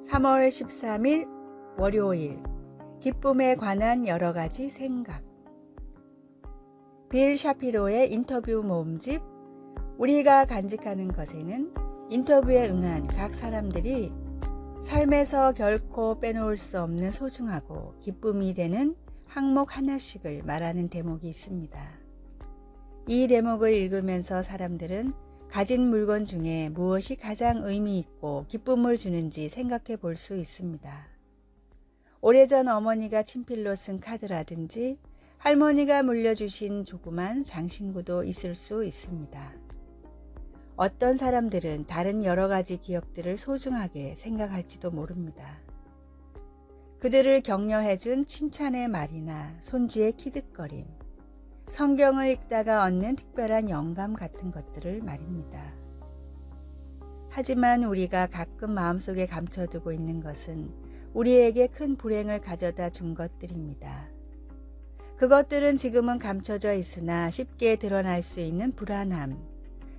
3월 13일 월요일, 기쁨에 관한 여러 가지 생각. 빌 샤피로의 인터뷰 모음집 우리가 간직하는 것에는 인터뷰에 응한 각 사람들이 삶에서 결코 빼놓을 수 없는 소중하고 기쁨이 되는 항목 하나씩을 말하는 대목이 있습니다. 이 대목을 읽으면서 사람들은 가진 물건 중에 무엇이 가장 의미 있고 기쁨을 주는지 생각해 볼 수 있습니다. 오래전 어머니가 친필로 쓴 카드라든지 할머니가 물려주신 조그만 장신구도 있을 수 있습니다. 어떤 사람들은 다른 여러 가지 기억들을 소중하게 생각할지도 모릅니다. 그들을 격려해준 칭찬의 말이나 손주의 키득거림, 성경을 읽다가 얻는 특별한 영감 같은 것들을 말입니다. 하지만 우리가 가끔 마음속에 감춰두고 있는 것은 우리에게 큰 불행을 가져다 준 것들입니다. 그것들은 지금은 감춰져 있으나 쉽게 드러날 수 있는 불안함,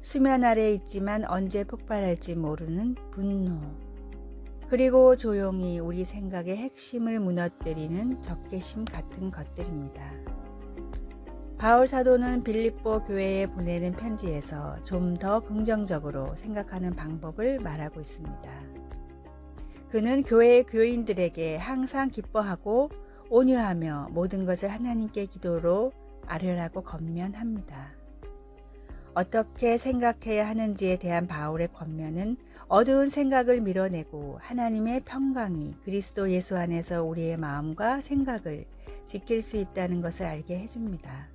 수면 아래 있지만 언제 폭발할지 모르는 분노, 그리고 조용히 우리 생각의 핵심을 무너뜨리는 적개심 같은 것들입니다. 바울 사도는 빌립보 교회에 보내는 편지에서 좀 더 긍정적으로 생각하는 방법을 말하고 있습니다. 그는 교회의 교인들에게 항상 기뻐하고 온유하며 모든 것을 하나님께 기도로 아뢰라고 권면합니다. 어떻게 생각해야 하는지에 대한 바울의 권면은 어두운 생각을 밀어내고 하나님의 평강이 그리스도 예수 안에서 우리의 마음과 생각을 지킬 수 있다는 것을 알게 해줍니다.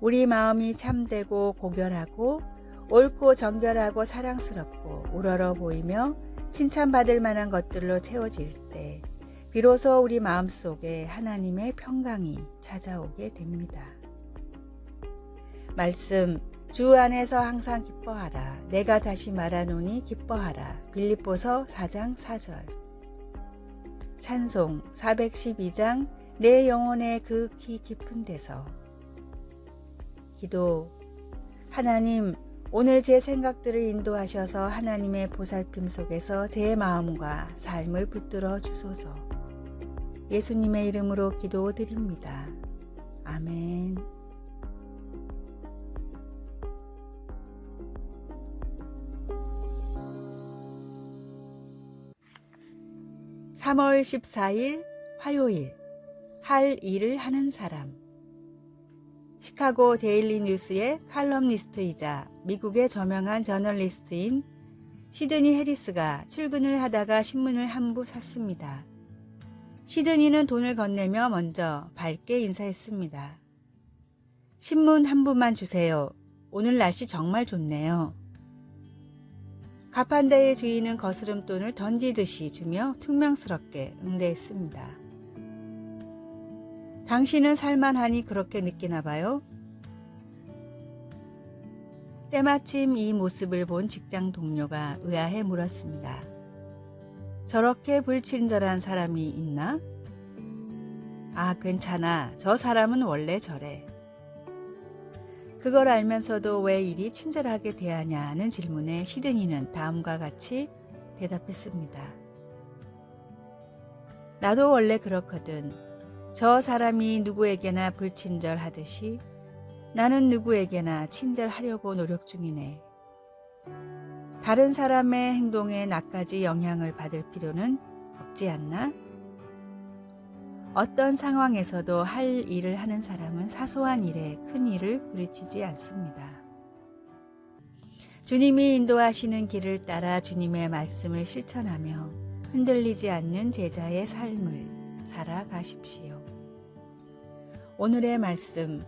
우리 마음이 참되고 고결하고 옳고 정결하고 사랑스럽고 우러러 보이며 칭찬받을 만한 것들로 채워질 때 비로소 우리 마음속에 하나님의 평강이 찾아오게 됩니다. 말씀, 주 안에서 항상 기뻐하라. 내가 다시 말하노니 기뻐하라. 빌립보서 4장 4절. 찬송 412장 내 영혼의 극히 깊은 데서. 기도, 하나님, 오늘 제 생각들을 인도하셔서 하나님의 보살핌 속에서 제 마음과 삶을 붙들어 주소서. 예수님의 이름으로 기도드립니다. 아멘. (3월 14일) 화요일, 할 일을 하는 사람. 시카고 데일리 뉴스의 칼럼니스트이자 미국의 저명한 저널리스트인 시드니 해리스가 출근을 하다가 신문을 한 부 샀습니다. 시드니는 돈을 건네며 먼저 밝게 인사했습니다. 신문 한 부만 주세요. 오늘 날씨 정말 좋네요. 가판대의 주인은 거스름돈을 던지듯이 주며 퉁명스럽게 응대했습니다. 당신은 살만하니 그렇게 느끼나 봐요? 때마침 이 모습을 본 직장 동료가 의아해 물었습니다. 저렇게 불친절한 사람이 있나? 아, 괜찮아. 저 사람은 원래 저래. 그걸 알면서도 왜 이리 친절하게 대하냐는 질문에 시드니는 다음과 같이 대답했습니다. 나도 원래 그렇거든. 저 사람이 누구에게나 불친절하듯이 나는 누구에게나 친절하려고 노력 중이네. 다른 사람의 행동에 나까지 영향을 받을 필요는 없지 않나? 어떤 상황에서도 할 일을 하는 사람은 사소한 일에 큰 일을 부르치지 않습니다. 주님이 인도하시는 길을 따라 주님의 말씀을 실천하며 흔들리지 않는 제자의 삶을 살아가십시오. 오늘의 말씀,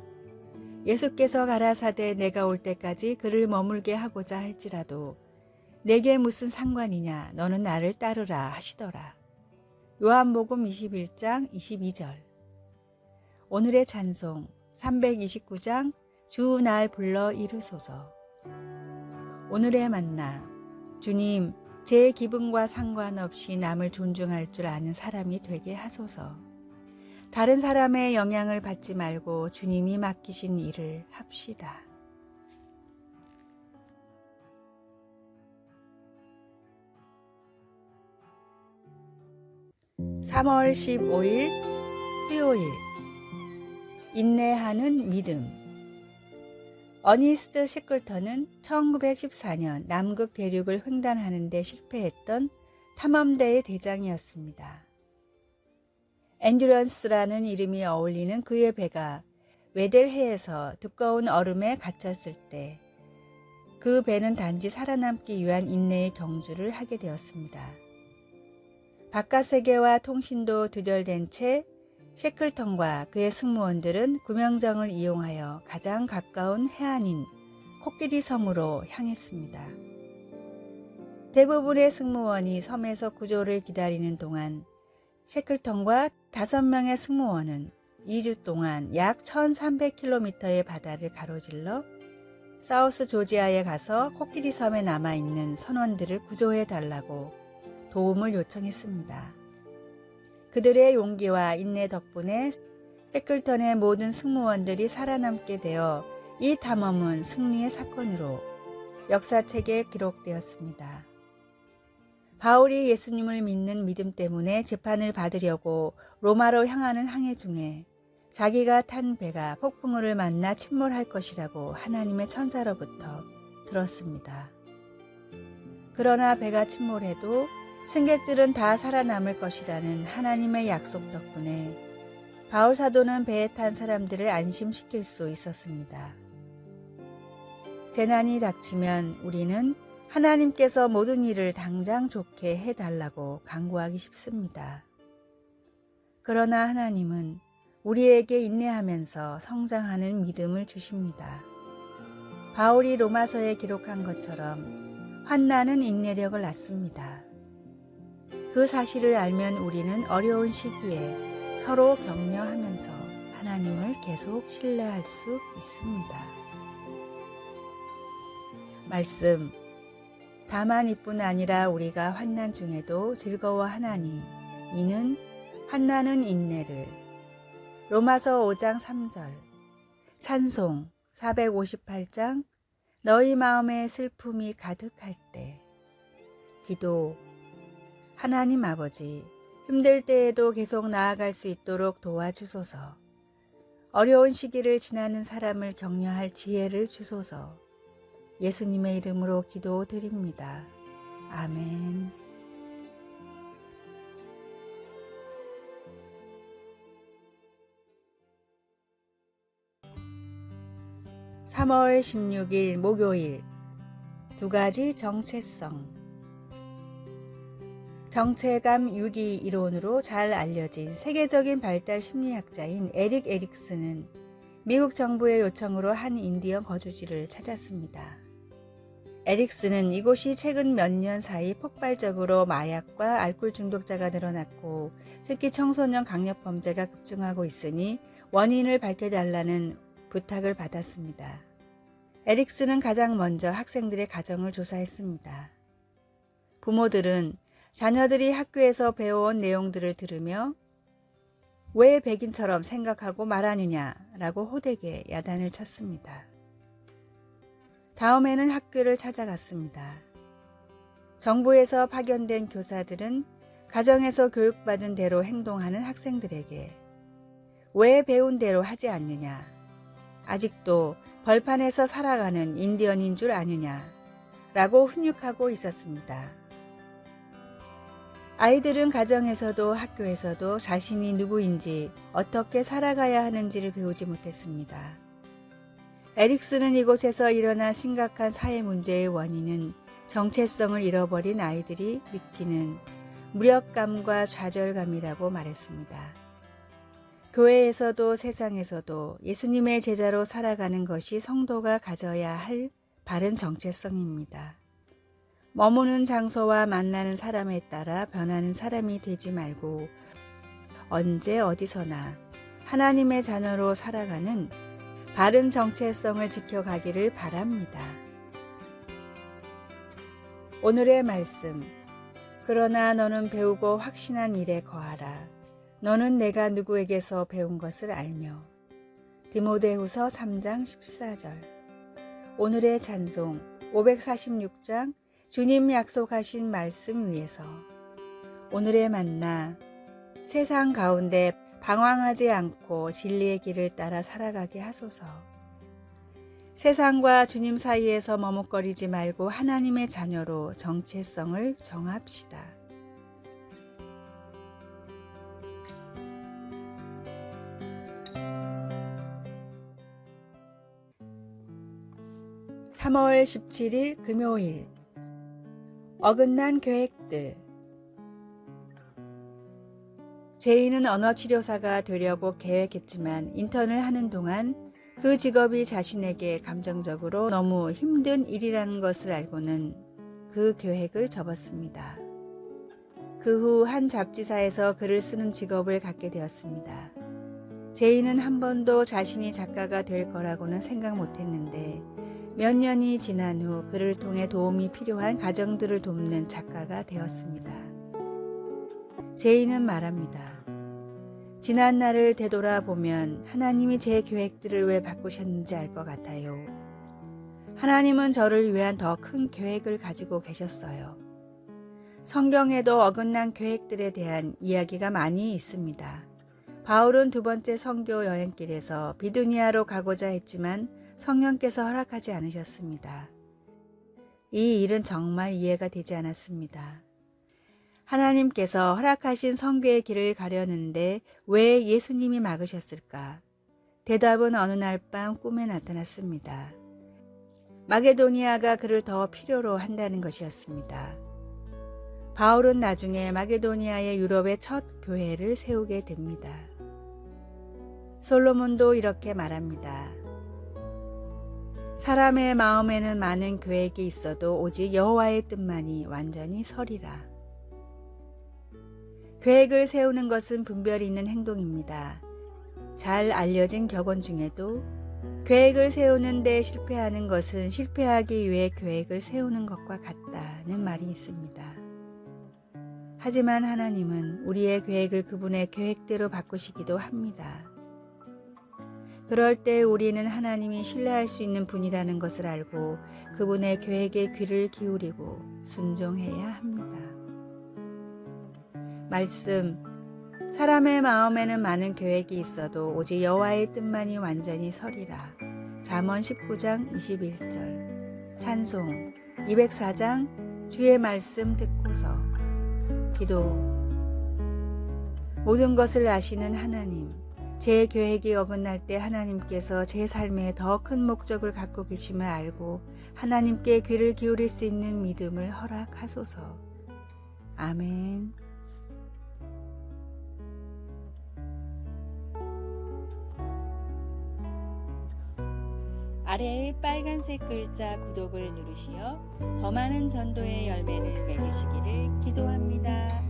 예수께서 가라사대 내가 올 때까지 그를 머물게 하고자 할지라도 내게 무슨 상관이냐, 너는 나를 따르라 하시더라. 요한복음 21장 22절. 오늘의 찬송 329장 주 날 불러 이르소서. 오늘의 만나, 주님, 제 기분과 상관없이 남을 존중할 줄 아는 사람이 되게 하소서. 다른 사람의 영향을 받지 말고 주님이 맡기신 일을 합시다. 3월 15일 수요일 인내하는 믿음. 어니스트 시클턴은 1914년 남극 대륙을 횡단하는 데 실패했던 탐험대의 대장이었습니다. 엔듀런스라는 이름이 어울리는 그의 배가 웨델해에서 두꺼운 얼음에 갇혔을 때 그 배는 단지 살아남기 위한 인내의 경주를 하게 되었습니다. 바깥 세계와 통신도 두절된 채 셰클턴과 그의 승무원들은 구명정을 이용하여 가장 가까운 해안인 코끼리 섬으로 향했습니다. 대부분의 승무원이 섬에서 구조를 기다리는 동안 셰클턴과 5명의 승무원은 2주 동안 약 1300km의 바다를 가로질러 사우스 조지아에 가서 코끼리 섬에 남아있는 선원들을 구조해 달라고 도움을 요청했습니다. 그들의 용기와 인내 덕분에 셰클턴의 모든 승무원들이 살아남게 되어 이 탐험은 승리의 사건으로 역사책에 기록되었습니다. 바울이 예수님을 믿는 믿음 때문에 재판을 받으려고 로마로 향하는 항해 중에 자기가 탄 배가 폭풍우를 만나 침몰할 것이라고 하나님의 천사로부터 들었습니다. 그러나 배가 침몰해도 승객들은 다 살아남을 것이라는 하나님의 약속 덕분에 바울 사도는 배에 탄 사람들을 안심시킬 수 있었습니다. 재난이 닥치면 우리는 하나님께서 모든 일을 당장 좋게 해달라고 간구하기 쉽습니다. 그러나 하나님은 우리에게 인내하면서 성장하는 믿음을 주십니다. 바울이 로마서에 기록한 것처럼 환난은 인내력을 낳습니다. 그 사실을 알면 우리는 어려운 시기에 서로 격려하면서 하나님을 계속 신뢰할 수 있습니다. 말씀. 다만 이뿐 아니라 우리가 환난 중에도 즐거워하나니 이는 환난은 인내를. 로마서 5장 3절. 찬송 458장. 너희 마음에 슬픔이 가득할 때. 기도. 하나님 아버지, 힘들 때에도 계속 나아갈 수 있도록 도와주소서. 어려운 시기를 지나는 사람을 격려할 지혜를 주소서. 예수님의 이름으로 기도드립니다. 아멘. (3월 16일) 목요일. 2가지 정체성. 정체감 유기 이론으로 잘 알려진 세계적인 발달 심리학자인 에릭 에릭슨은 미국 정부의 요청으로 한 인디언 거주지를 찾았습니다. 에릭슨은 이곳이 최근 몇 년 사이 폭발적으로 마약과 알코올 중독자가 늘어났고 특히 청소년 강력 범죄가 급증하고 있으니 원인을 밝혀달라는 부탁을 받았습니다. 에릭슨은 가장 먼저 학생들의 가정을 조사했습니다. 부모들은 자녀들이 학교에서 배워온 내용들을 들으며 왜 백인처럼 생각하고 말하느냐라고 호되게 야단을 쳤습니다. 다음에는 학교를 찾아갔습니다. 정부에서 파견된 교사들은 가정에서 교육받은 대로 행동하는 학생들에게 왜 배운 대로 하지 않느냐, 아직도 벌판에서 살아가는 인디언인 줄 아느냐라고 훈육하고 있었습니다. 아이들은 가정에서도 학교에서도 자신이 누구인지 어떻게 살아가야 하는지를 배우지 못했습니다. 에릭슨은 이곳에서 일어난 심각한 사회 문제의 원인은 정체성을 잃어버린 아이들이 느끼는 무력감과 좌절감이라고 말했습니다. 교회에서도 세상에서도 예수님의 제자로 살아가는 것이 성도가 가져야 할 바른 정체성입니다. 머무는 장소와 만나는 사람에 따라 변하는 사람이 되지 말고 언제 어디서나 하나님의 자녀로 살아가는 바른 정체성을 지켜가기를 바랍니다. 오늘의 말씀. 그러나 너는 배우고 확신한 일에 거하라. 너는 내가 누구에게서 배운 것을 알며. 디모데후서 3장 14절. 오늘의 찬송 546장 주님 약속하신 말씀 위에서. 오늘의 만나 세상 가운데 방황하지 않고 진리의 길을 따라 살아가게 하소서. 세상과 주님 사이에서 머뭇거리지 말고 하나님의 자녀로 정체성을 정합시다. (3월 17일) 금요일. 어긋난 계획들. 제이는 언어치료사가 되려고 계획했지만 인턴을 하는 동안 그 직업이 자신에게 감정적으로 너무 힘든 일이라는 것을 알고는 그 계획을 접었습니다. 그 후 한 잡지사에서 글을 쓰는 직업을 갖게 되었습니다. 제이는 한 번도 자신이 작가가 될 거라고는 생각 못했는데 몇 년이 지난 후 그를 통해 도움이 필요한 가정들을 돕는 작가가 되었습니다. 제이는 말합니다. 지난 날을 되돌아보면 하나님이 제 계획들을 왜 바꾸셨는지 알 것 같아요. 하나님은 저를 위한 더 큰 계획을 가지고 계셨어요. 성경에도 어긋난 계획들에 대한 이야기가 많이 있습니다. 바울은 두 번째 선교 여행길에서 비두니아로 가고자 했지만 성령께서 허락하지 않으셨습니다. 이 일은 정말 이해가 되지 않았습니다. 하나님께서 허락하신 선교의 길을 가려는데 왜 예수님이 막으셨을까? 대답은 어느 날 밤 꿈에 나타났습니다. 마게도니아가 그를 더 필요로 한다는 것이었습니다. 바울은 나중에 마게도니아의 유럽의 첫 교회를 세우게 됩니다. 솔로몬도 이렇게 말합니다. 사람의 마음에는 많은 계획이 있어도 오직 여호와의 뜻만이 완전히 서리라. 계획을 세우는 것은 분별이 있는 행동입니다. 잘 알려진 격언 중에도 계획을 세우는데 실패하는 것은 실패하기 위해 계획을 세우는 것과 같다는 말이 있습니다. 하지만 하나님은 우리의 계획을 그분의 계획대로 바꾸시기도 합니다. 그럴 때 우리는 하나님이 신뢰할 수 있는 분이라는 것을 알고 그분의 계획에 귀를 기울이고 순종해야 합니다. 말씀. 사람의 마음에는 많은 계획이 있어도 오직 여호와의 뜻만이 완전히 서리라. 잠언 19장 21절. 찬송 204장 주의 말씀 듣고서. 기도. 모든 것을 아시는 하나님, 제 계획이 어긋날 때 하나님께서 제 삶에 더 큰 목적을 갖고 계심을 알고 하나님께 귀를 기울일 수 있는 믿음을 허락하소서. 아멘. 아래의 빨간색 글자 구독을 누르시어 더 많은 전도의 열매를 맺으시기를 기도합니다.